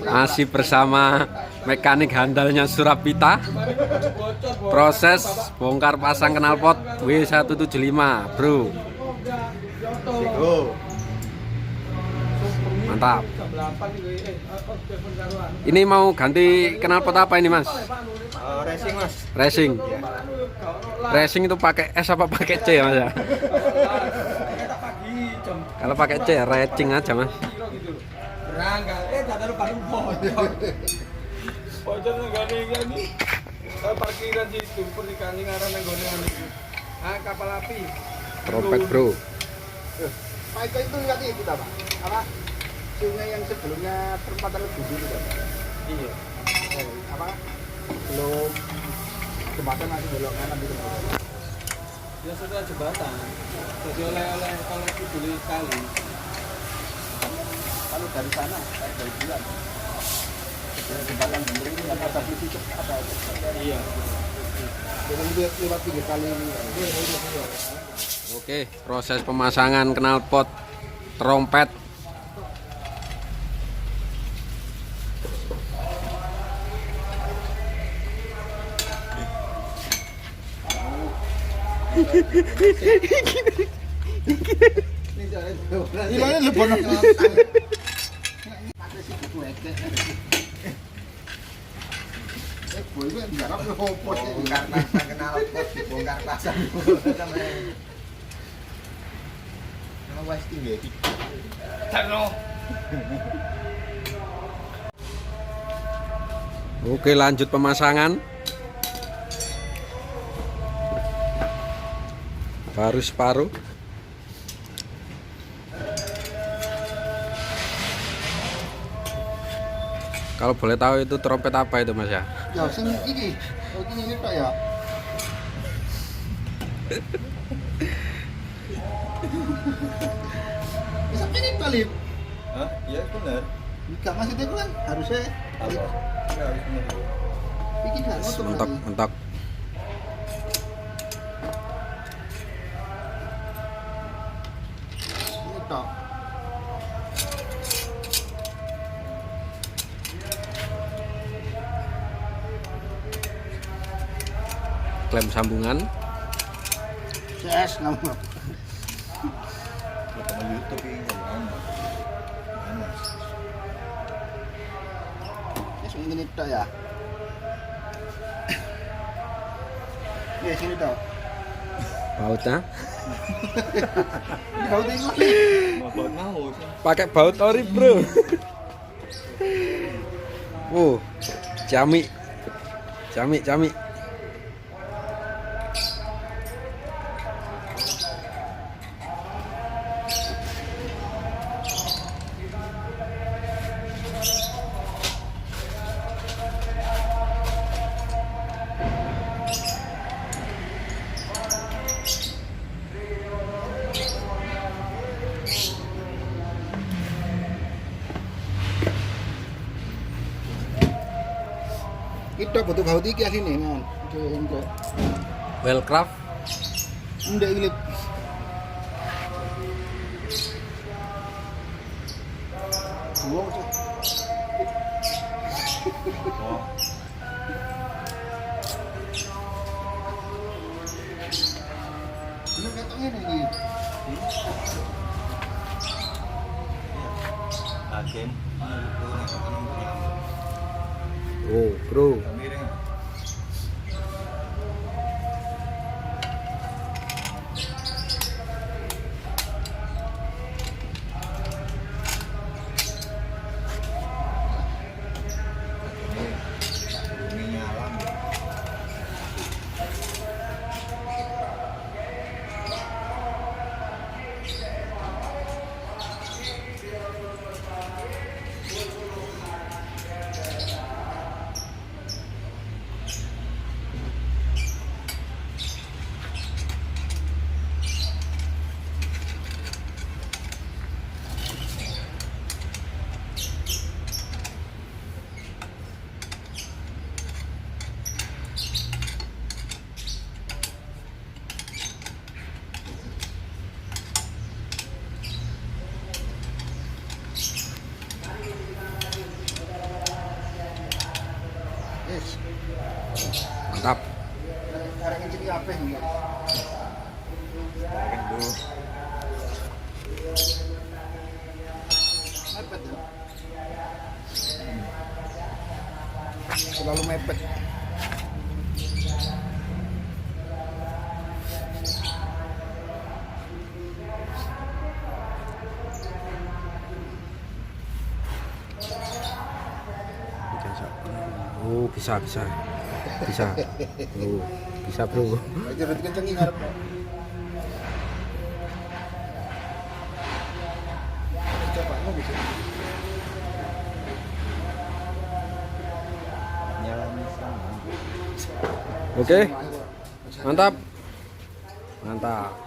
Masih bersama mekanik handalnya Surapita. Proses bongkar pasang knalpot W175, bro. Mantap. Ini mau ganti knalpot apa ini, Mas? Racing, Mas. Racing. Racing itu pakai S apa pakai C, Mas ya? Kalau pakai C, racing aja, Mas. Parkiran situ pernikahan ngaran nggone itu. Ah, kapal api. Trompet, bro. Pak itu lihat itu Pak. Apa? Sungai yang sebelumnya perempatan lebih dulu kan? Iya. Apa? Belum jembatan masih belum kan gitu. Ya sudah jembatan. Jadi oleh-oleh kalau itu dulu kali. Kalau dari sana dari bulan. Jembatan sendiri ini ada posisi apa? Iya. Jadi lewat 3 kali ini. Oke, proses pemasangan knalpot trompet. Ini lebih bongkar pasang knalpot, bongkar pasang. Awas tinggi. Oke, lanjut pemasangan. Baru separuh. Kalau boleh tahu itu trompet apa itu, Mas ya? Ya, sing iki. Oh, ini tok ya. Bisa ini talip. Hah? Iya benar. Jika masih itu kan harusnya talip. Enggak harus benar. Bikin kan motor. Mentok, mentok. Ini tok. Klem sambungan. Yes, ngomong. Teman YouTube ini Yes, ini tok ya. Yes, ini tok. Bautnya Kau tengok. mau mau sih. pakai baut ori, bro. Jami. Jami, jami. Itu butuh baut iki asline, Mon. Itu. Wellcraft. Ndek iki. Wow, Cok. Ini ketoknya nih. Hakim. Oh, bro. Miring. Ini nyala. kabeh iki. Kan dulu. Mepet ya. Selalu mepet. Oh, bisa. Bisa. Oh, bisa, Bro. Aja berarti kencengi ngarep. Coba ngomong bisa. Oke. Mantap. Mantap.